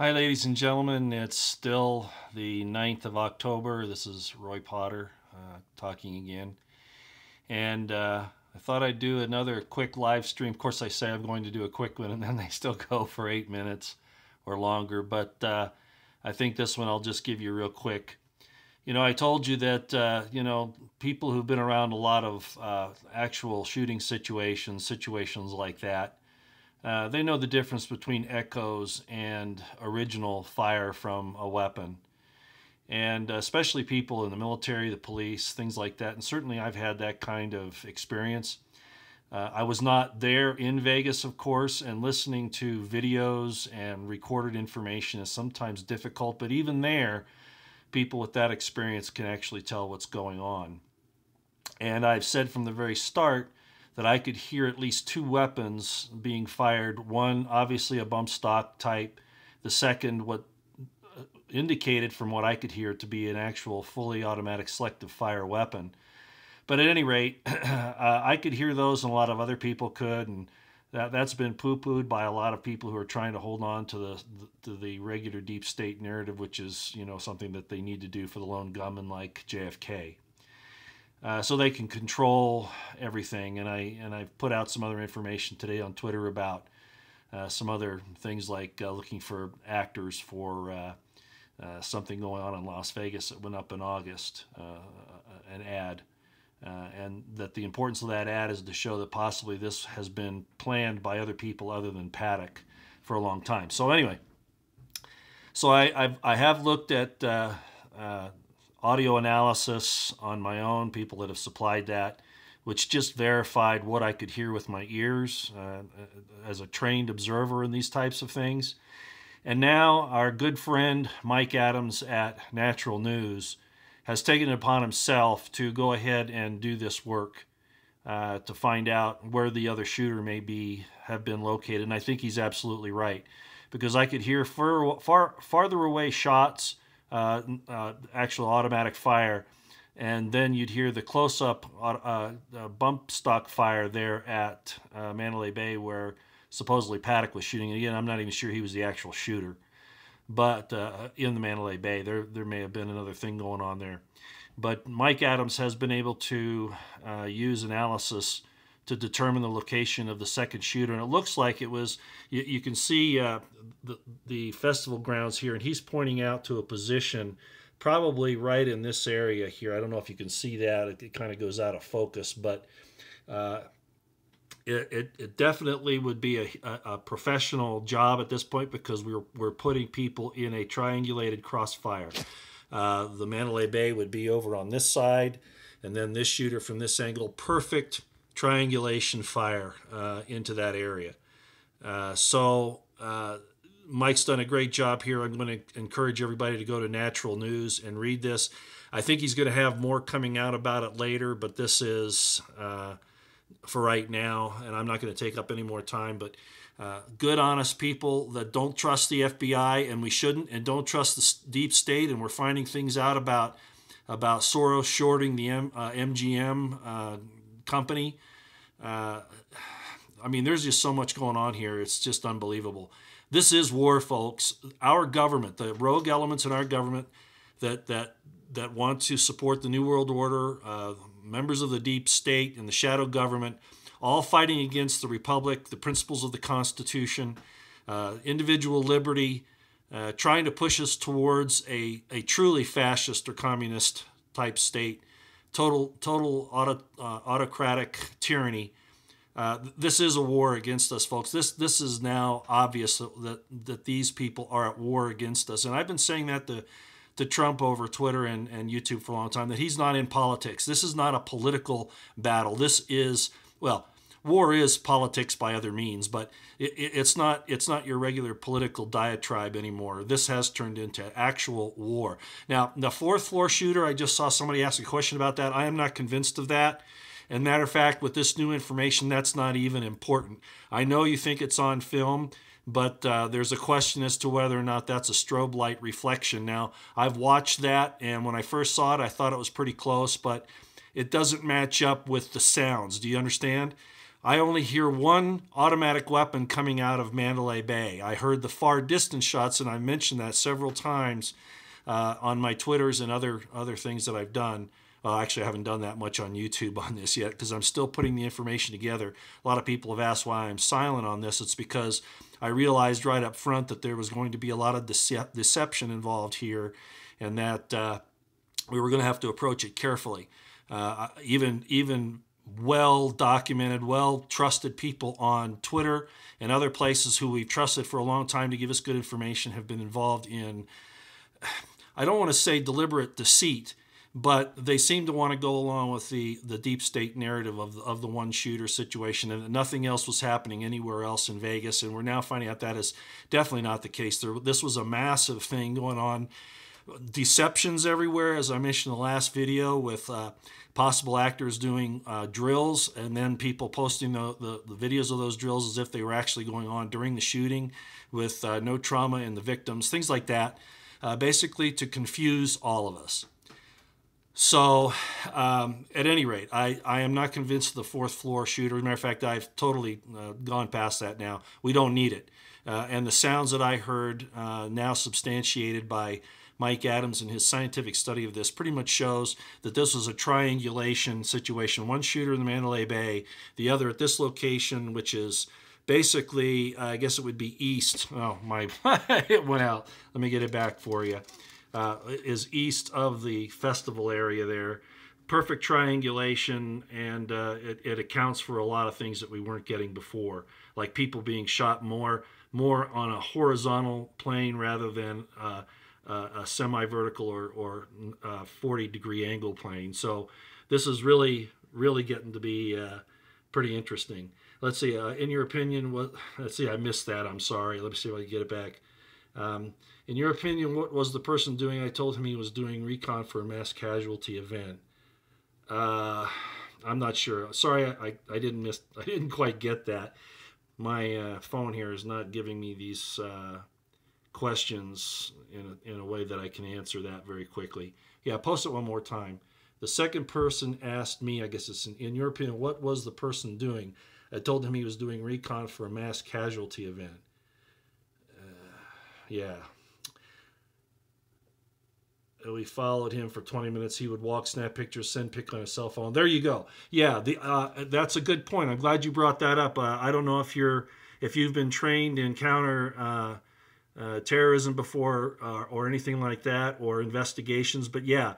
Hi, ladies and gentlemen. It's still the 9th of October. This is Roy Potter talking again. And I thought I'd do another quick live stream. Of course, I say I'm going to do a quick one, and then they still go for 8 minutes or longer. But I think this one I'll just give you real quick. I told you that, people who've been around a lot of actual shooting situations like that, they know the difference between echoes and original fire from a weapon. And especially people in the military, the police, things like that. And certainly I've had that kind of experience. I was not there in Vegas, of course, and listening to videos and recorded information is sometimes difficult. But even there, people with that experience can actually tell what's going on. And I've said from the very start that I could hear at least two weapons being fired. One, obviously a bump stock type. The second, what indicated from what I could hear to be an actual fully automatic selective fire weapon. But at any rate, I could hear those, and a lot of other people could, and that's been poo-pooed by a lot of people who are trying to hold on to the regular deep state narrative, which is something that they need to do for the lone gunman like JFK. So they can control everything. And I've put out some other information today on Twitter about some other things like looking for actors for something going on in Las Vegas that went up in August, an ad. And that the importance of that ad is to show that possibly this has been planned by other people other than Paddock for a long time. So anyway, I have looked at audio analysis on my own, people that have supplied that, which just verified what I could hear with my ears as a trained observer in these types of things. And now our good friend Mike Adams at Natural News has taken it upon himself to go ahead and do this work to find out where the other shooter may have been located. And I think he's absolutely right, because I could hear farther away shots, actual automatic fire, and then you'd hear the close-up bump stock fire there at Mandalay Bay where supposedly Paddock was shooting. And again, I'm not even sure he was the actual shooter. But in the Mandalay Bay, there may have been another thing going on there. But Mike Adams has been able to use analysis to determine the location of the second shooter. And it looks like it was, you can see the festival grounds here, and he's pointing out to a position probably right in this area here. I don't know if you can see that. It kind of goes out of focus, but it definitely would be a professional job at this point, because we're putting people in a triangulated crossfire. The Mandalay Bay would be over on this side, and then this shooter from this angle. Perfect triangulation fire into that area. Mike's done a great job here. I'm going to encourage everybody to go to Natural News and read this. I think he's going to have more coming out about it later, but this is for right now, and I'm not going to take up any more time. But good, honest people that don't trust the FBI, and we shouldn't, and don't trust the deep state, and we're finding things out about Soros shorting the MGM company. There's just so much going on here. It's just unbelievable. This is war, folks. Our government, the rogue elements in our government that want to support the New World Order, members of the deep state and the shadow government, all fighting against the Republic, the principles of the Constitution, individual liberty, trying to push us towards a truly fascist or communist type state, total autocratic tyranny. This is a war against us, folks. This is now obvious that these people are at war against us. And I've been saying that to Trump over Twitter and YouTube for a long time, that he's not in politics. This is not a political battle. This is, war is politics by other means, but it's not your regular political diatribe anymore. This has turned into actual war. Now, the fourth floor shooter, I just saw somebody ask a question about that. I am not convinced of that. And matter of fact, with this new information, that's not even important. I know you think it's on film, but there's a question as to whether or not that's a strobe light reflection. Now, I've watched that, and when I first saw it, I thought it was pretty close, but it doesn't match up with the sounds. Do you understand? I only hear one automatic weapon coming out of Mandalay Bay. I heard the far distance shots, and I mentioned that several times on my Twitters and other things that I've done. Actually, I haven't done that much on YouTube on this yet because I'm still putting the information together. A lot of people have asked why I'm silent on this. It's because I realized right up front that there was going to be a lot of deception involved here, and that we were going to have to approach it carefully. Even well-documented, well-trusted people on Twitter and other places who we've trusted for a long time to give us good information have been involved in, I don't want to say deliberate deceit, but they seem to want to go along with the deep state narrative of the one shooter situation, and that nothing else was happening anywhere else in Vegas. And we're now finding out that is definitely not the case. This was a massive thing going on. Deceptions everywhere, as I mentioned in the last video, with possible actors doing drills, and then people posting the videos of those drills as if they were actually going on during the shooting, with no trauma in the victims, things like that, basically to confuse all of us. So at any rate, I am not convinced of the fourth floor shooter. As a matter of fact, I've totally gone past that now. We don't need it. And the sounds that I heard, now substantiated by Mike Adams and his scientific study of this, pretty much shows that this was a triangulation situation. One shooter in the Mandalay Bay, the other at this location, which is basically, I guess it would be east. Oh, my, it went out. Let me get it back for you. Is east of the festival area there. Perfect triangulation, and it accounts for a lot of things that we weren't getting before, like people being shot more on a horizontal plane rather than a semi-vertical or 40-degree angle plane. So this is really getting to be pretty interesting. Let's see. In your opinion, let's see. I missed that. I'm sorry. Let me see if I can get it back. In your opinion, what was the person doing? I told him he was doing recon for a mass casualty event. I'm not sure. Sorry, I didn't quite get that. My phone here is not giving me these questions in a way that I can answer that very quickly. Yeah, post it one more time. The second person asked me, I guess it's in your opinion, what was the person doing? I told him he was doing recon for a mass casualty event. Yeah. We followed him for 20 minutes. He would walk, snap pictures, send pic on his cell phone. There you go. Yeah, that's a good point. I'm glad you brought that up. I don't know if you've been trained in counter terrorism before or anything like that, or investigations. But yeah,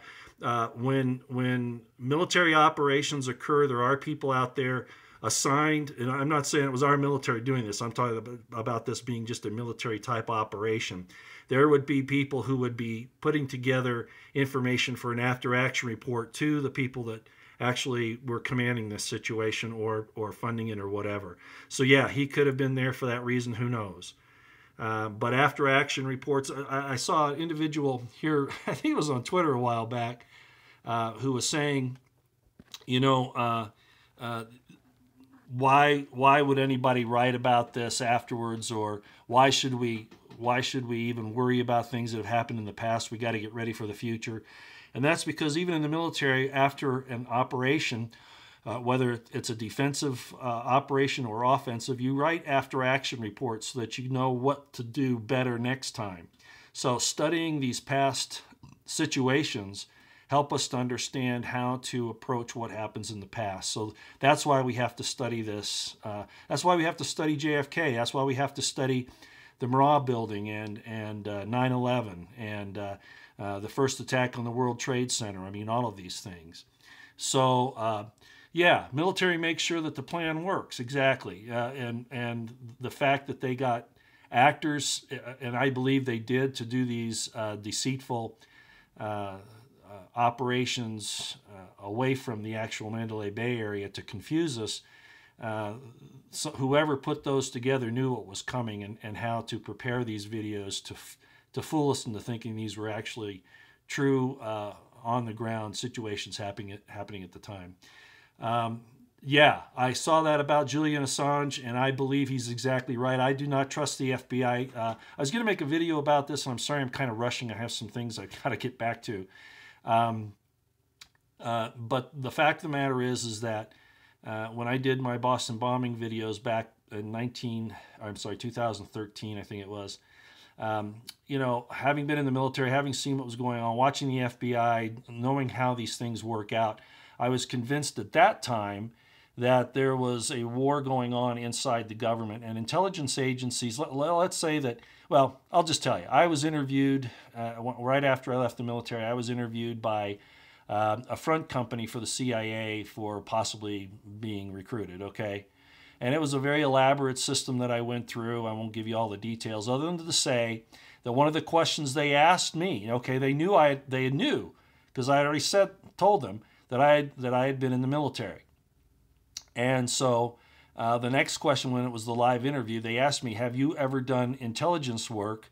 when military operations occur, there are people out there assigned, and I'm not saying it was our military doing this. I'm talking about this being just a military type operation. There would be people who would be putting together information for an after-action report to the people that actually were commanding this situation or funding it or whatever. So yeah, he could have been there for that reason. Who knows? But after-action reports, I saw an individual here, I think it was on Twitter a while back, who was saying, you know, why would anybody write about this afterwards, or why should we even worry about things that have happened in the past? We got to get ready for the future. And that's because even in the military, after an operation, whether it's a defensive operation or offensive, you write after action reports so that you know what to do better next time. So studying these past situations help us to understand how to approach what happens in the past. So that's why we have to study this. That's why we have to study JFK. That's why we have to study the Murrah building and 9/11 and the first attack on the World Trade Center. I mean, all of these things. So yeah, military makes sure that the plan works exactly, and the fact that they got actors, and I believe they did, to do these deceitful operations away from the actual Mandalay Bay area to confuse us. So whoever put those together knew what was coming and how to prepare these videos to fool us into thinking these were actually true on the ground situations happening at the time. Yeah, I saw that about Julian Assange, and I believe he's exactly right. I do not trust the FBI. I was going to make a video about this, and I'm sorry I'm kind of rushing. I have some things I got to get back to. But the fact of the matter is that when I did my Boston bombing videos back in 2013, I think it was. You know, having been in the military, having seen what was going on, watching the FBI, knowing how these things work out, I was convinced at that time that there was a war going on inside the government and intelligence agencies. Let's say that, well, I'll just tell you, I was interviewed right after I left the military. I was interviewed by a front company for the CIA for possibly being recruited, okay? And it was a very elaborate system that I went through. I won't give you all the details other than to say that one of the questions they asked me, okay, they knew because I already told them that I had been in the military. And so the next question, when it was the live interview, they asked me, have you ever done intelligence work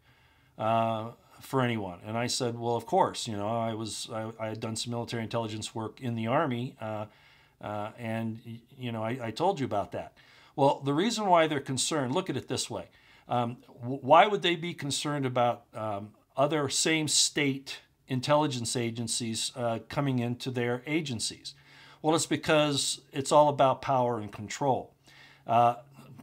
for anyone? And I said, well, of course. You know, I had done some military intelligence work in the Army, and you know, I told you about that. Well, the reason why they're concerned, look at it this way. Why would they be concerned about other same state intelligence agencies coming into their agencies? Well, it's because it's all about power and control.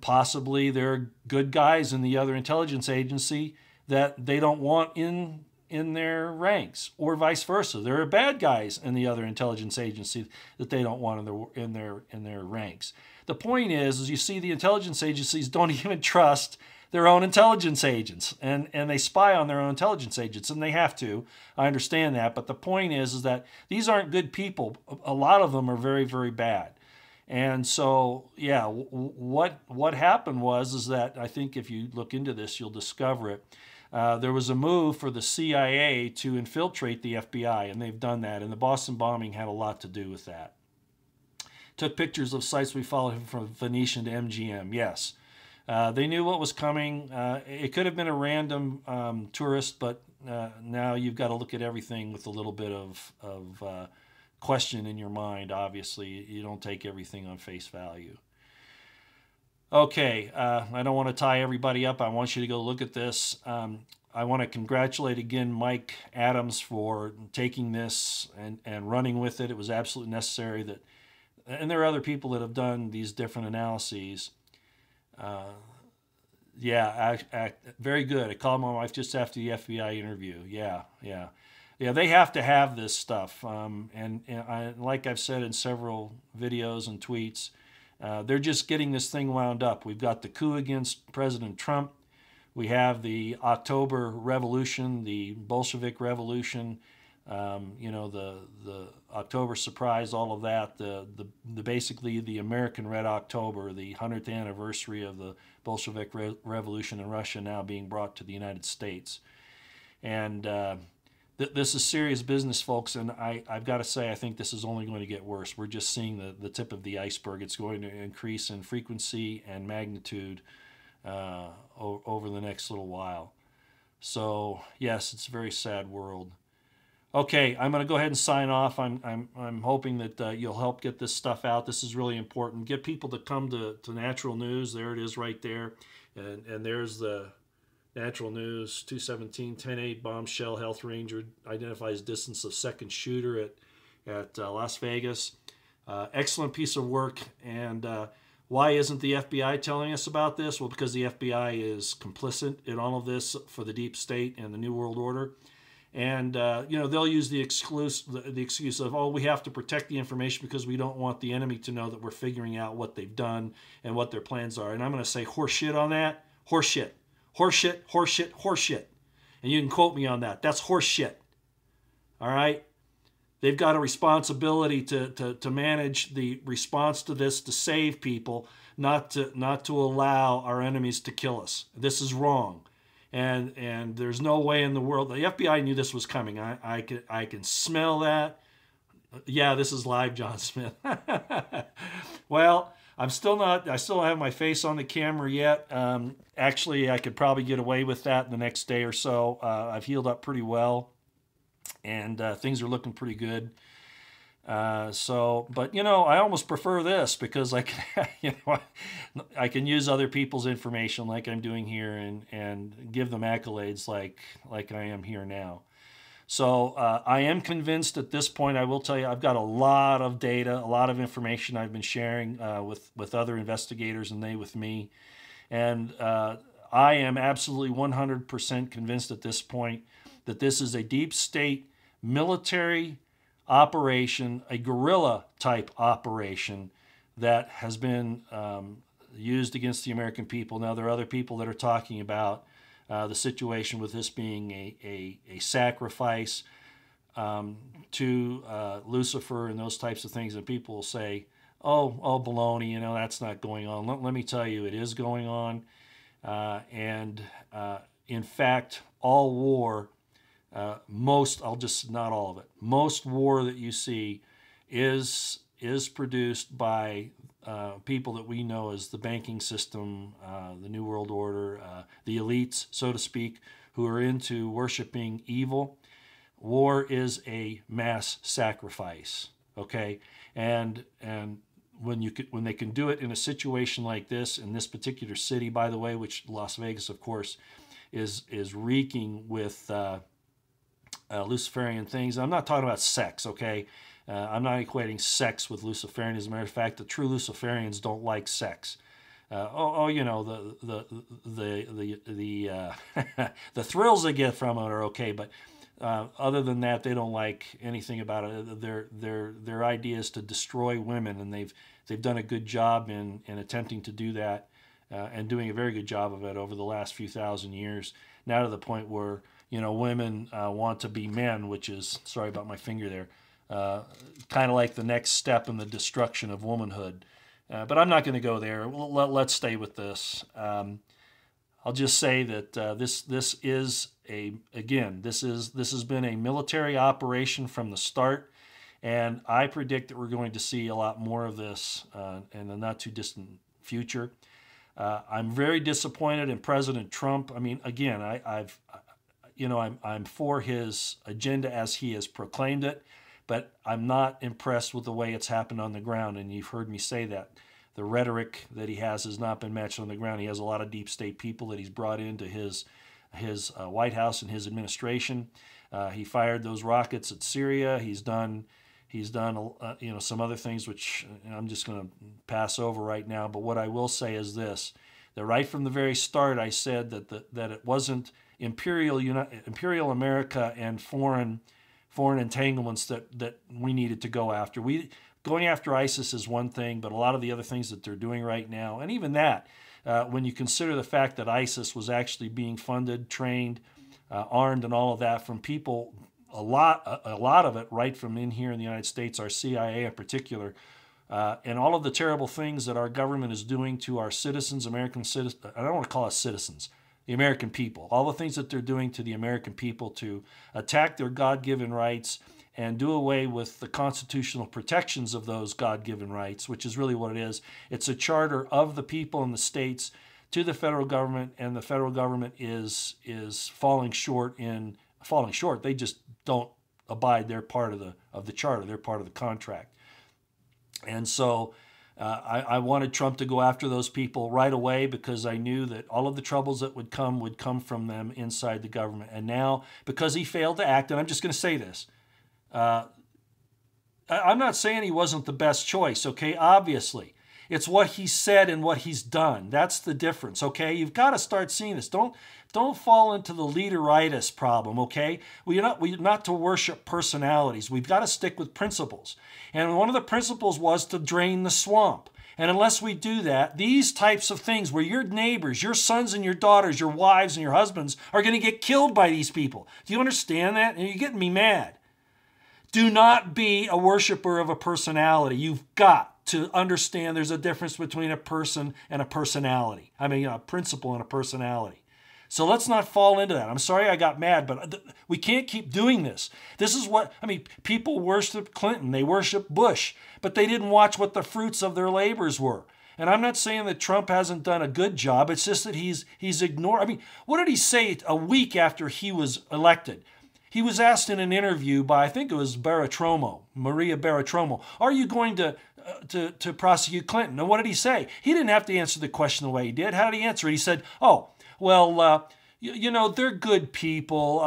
Possibly there are good guys in the other intelligence agency that they don't want in their ranks, or vice versa. There are bad guys in the other intelligence agency that they don't want in their ranks. The point is you see the intelligence agencies don't even trust their own intelligence agents, and they spy on their own intelligence agents, and they have to. I understand that, but the point is that these aren't good people. A lot of them are very, very bad. And so, yeah, what happened was that I think if you look into this, you'll discover it. There was a move for the CIA to infiltrate the FBI, and they've done that, and the Boston bombing had a lot to do with that. Took pictures of sites we followed from Venetian to MGM, yes. They knew what was coming. It could have been a random tourist, but now you've got to look at everything with a little bit of question in your mind, obviously. You don't take everything on face value. Okay, I don't want to tie everybody up. I want you to go look at this. I want to congratulate again Mike Adams for taking this and running with it. It was absolutely necessary that, and there are other people that have done these different analyses. Yeah, very good. I called my wife just after the FBI interview. Yeah, they have to have this stuff. And like I've said in several videos and tweets, they're just getting this thing wound up. We've got the coup against President Trump. We have the October Revolution, the Bolshevik Revolution, you know, the October surprise, all of that, the basically the American Red October, the 100th anniversary of the Bolshevik Revolution in Russia now being brought to the United States. And this is serious business, folks, and I've got to say I think this is only going to get worse. We're just seeing the tip of the iceberg. It's going to increase in frequency and magnitude over the next little while. So, yes, it's a very sad world. Okay, I'm going to go ahead and sign off. I'm hoping that you'll help get this stuff out. This is really important. Get people to come to Natural News. There it is right there. And there's the Natural News, 217, 10-8, bombshell, health ranger, identifies distance of second shooter at Las Vegas. Excellent piece of work. And why isn't the FBI telling us about this? Well, because the FBI is complicit in all of this for the deep state and the New World Order. And, you know, they'll use the excuse of, oh, we have to protect the information because we don't want the enemy to know that we're figuring out what they've done and what their plans are. And I'm going to say horseshit on that. Horseshit. Horseshit, horseshit, horseshit. And you can quote me on that. That's horseshit. All right? They've got a responsibility to manage the response to this, to save people, not to allow our enemies to kill us. This is wrong. And there's no way in the world. The FBI knew this was coming. I can smell that. Yeah, this is live, John Smith. Well, I still don't have my face on the camera yet. Actually, I could probably get away with that in the next day or so. I've healed up pretty well, and things are looking pretty good. But you know, I almost prefer this because I can, you know, I can use other people's information like I'm doing here and give them accolades like I am here now. So I am convinced at this point. I will tell you, I've got a lot of data, a lot of information I've been sharing with other investigators and they with me. And I am absolutely 100% convinced at this point that this is a deep state military operation, a guerrilla type operation that has been used against the American people. Now, there are other people that are talking about the situation with this being a sacrifice to Lucifer and those types of things. And people will say, oh, baloney, that's not going on. Let me tell you, it is going on. In fact, all war, not all of it, most war that you see is produced by people that we know as the banking system, the New World Order, the elites, so to speak, who are into worshiping evil. War is a mass sacrifice, okay? And when they can do it in a situation like this, in this particular city, by the way, which Las Vegas, of course, is reeking with Luciferian things. I'm not talking about sex, okay? I'm not equating sex with Luciferian. As a matter of fact, the true Luciferians don't like sex. The the thrills they get from it are okay, but other than that, they don't like anything about it. Their idea is to destroy women, and they've done a good job in attempting to do that, and doing a very good job of it over the last few thousand years. Now to the point where women want to be men, which is, sorry about my finger there, kind of like the next step in the destruction of womanhood. But I'm not going to go there. Let's stay with this. I'll just say that this has been a military operation from the start, and I predict that we're going to see a lot more of this in the not too distant future. I'm very disappointed in President Trump. I mean, again, I'm for his agenda as he has proclaimed it, but I'm not impressed with the way it's happened on the ground, and you've heard me say that. The rhetoric that he has not been matched on the ground. He has a lot of deep state people that he's brought into his White House and his administration. He fired those rockets at Syria. He's done some other things which I'm just going to pass over right now. But what I will say is this: that right from the very start, I said that it wasn't imperial America and foreign entanglements that we needed to go after. Going after ISIS is one thing, but a lot of the other things that they're doing right now, and even that, when you consider the fact that ISIS was actually being funded, trained, armed, and all of that from people, a lot of it right from in here in the United States, our CIA in particular, and all of the terrible things that our government is doing to our citizens, American citizens. I don't want to call us citizens, the American people. All the things that they're doing to the American people to attack their God-given rights and do away with the constitutional protections of those God-given rights, which is really what it is. It's a charter of the people in the states to the federal government, and the federal government is falling short. They just don't abide their part of the charter, their part of the contract. And so I wanted Trump to go after those people right away, because I knew that all of the troubles that would come from them inside the government. And now, because he failed to act, and I'm just going to say this, I'm not saying he wasn't the best choice, okay? Obviously. It's what he said and what he's done. That's the difference, okay? You've got to start seeing this. Don't fall into the leaderitis problem, okay? We're not to worship personalities. We've got to stick with principles. And one of the principles was to drain the swamp. And unless we do that, these types of things where your neighbors, your sons and your daughters, your wives and your husbands are going to get killed by these people. Do you understand that? And you're getting me mad. Do not be a worshiper of a personality. You've got to understand there's a difference between a person and a personality. I mean, a principle and a personality. So let's not fall into that. I'm sorry I got mad, but we can't keep doing this. This is what, people worship Clinton, they worship Bush, but they didn't watch what the fruits of their labors were. And I'm not saying that Trump hasn't done a good job. It's just that he's ignored. What did he say a week after he was elected? He was asked in an interview by, I think it was Maria Bartiromo, are you going to prosecute Clinton? And what did he say? He didn't have to answer the question the way he did. How did he answer it? He said, oh, well, you know, they're good people.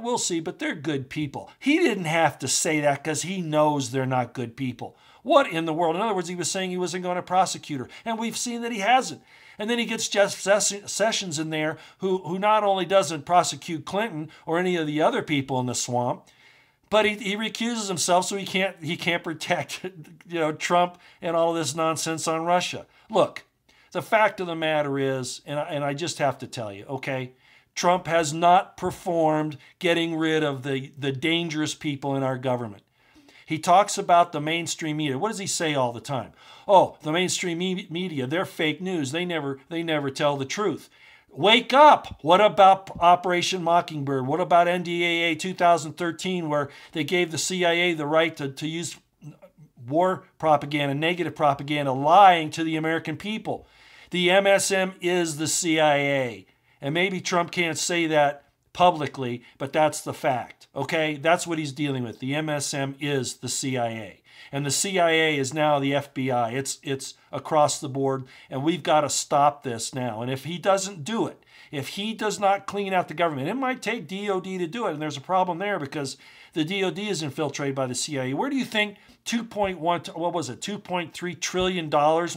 We'll see, but they're good people. He didn't have to say that because he knows they're not good people. What in the world? In other words, he was saying he wasn't going to prosecute her, and we've seen that he hasn't. And then he gets Jeff Sessions in there, who not only doesn't prosecute Clinton or any of the other people in the swamp, but he recuses himself so he can't protect Trump and all this nonsense on Russia. Look, the fact of the matter is, and I just have to tell you, okay, Trump has not performed getting rid of the dangerous people in our government. He talks about the mainstream media. What does he say all the time? Oh, the mainstream media, they're fake news. They never tell the truth. Wake up! What about Operation Mockingbird? What about NDAA 2013, where they gave the CIA the right to use war propaganda, negative propaganda, lying to the American people? The MSM is the CIA. And maybe Trump can't say that publicly, but that's the fact, okay? That's what he's dealing with. The MSM is the CIA. And the CIA is now the FBI. It's across the board, and we've got to stop this now. And if he doesn't do it, if he does not clean out the government, it might take DOD to do it, and there's a problem there because the DOD is infiltrated by the CIA. Where do you think $2.3 trillion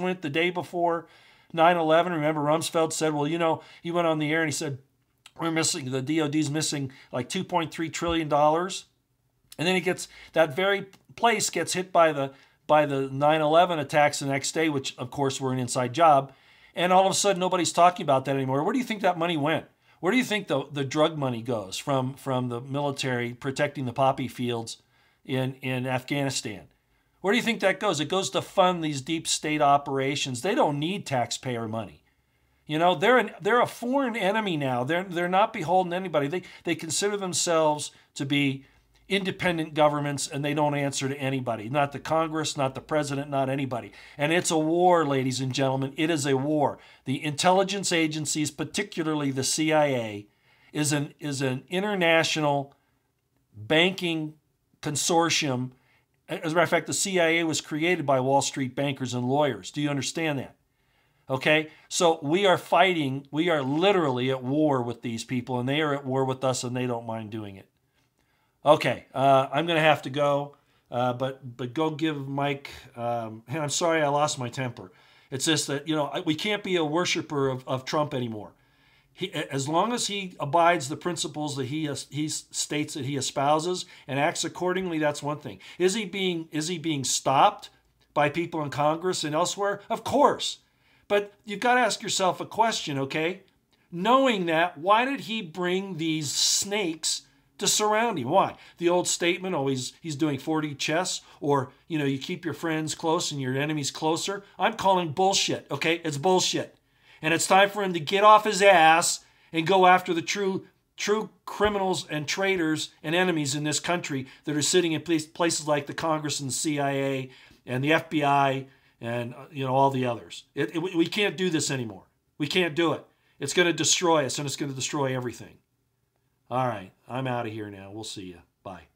went the day before 9/11? Remember, Rumsfeld said, well, he went on the air and he said, the DOD's missing like $2.3 trillion. And then that very place gets hit by the 9/11 attacks the next day, which of course were an inside job. And all of a sudden, nobody's talking about that anymore. Where do you think that money went? Where do you think the drug money goes from the military protecting the poppy fields in Afghanistan? Where do you think that goes? It goes to fund these deep state operations. They don't need taxpayer money. They're a foreign enemy now. They're not beholden to anybody. They consider themselves to be independent governments, and they don't answer to anybody. Not the Congress, not the president, not anybody. And it's a war, ladies and gentlemen. It is a war. The intelligence agencies, particularly the CIA, is an international banking consortium. As a matter of fact, the CIA was created by Wall Street bankers and lawyers. Do you understand that? Okay, so we are fighting, we are literally at war with these people, and they are at war with us, and they don't mind doing it. Okay, I'm going to have to go, but go give Mike, and I'm sorry I lost my temper. It's just that, we can't be a worshiper of Trump anymore. As long as he abides the principles that he states that he espouses and acts accordingly, that's one thing. Is he being stopped by people in Congress and elsewhere? Of course. But you've got to ask yourself a question, okay? Knowing that, why did he bring these snakes to surround him? Why? The old statement, he's doing 4D chess, or, you keep your friends close and your enemies closer. I'm calling bullshit, okay? It's bullshit. And it's time for him to get off his ass and go after the true criminals and traitors and enemies in this country that are sitting in places like the Congress and the CIA and the FBI and all the others. We can't do this anymore. We can't do it. It's going to destroy us, and it's going to destroy everything. All right, I'm out of here now. We'll see you. Bye.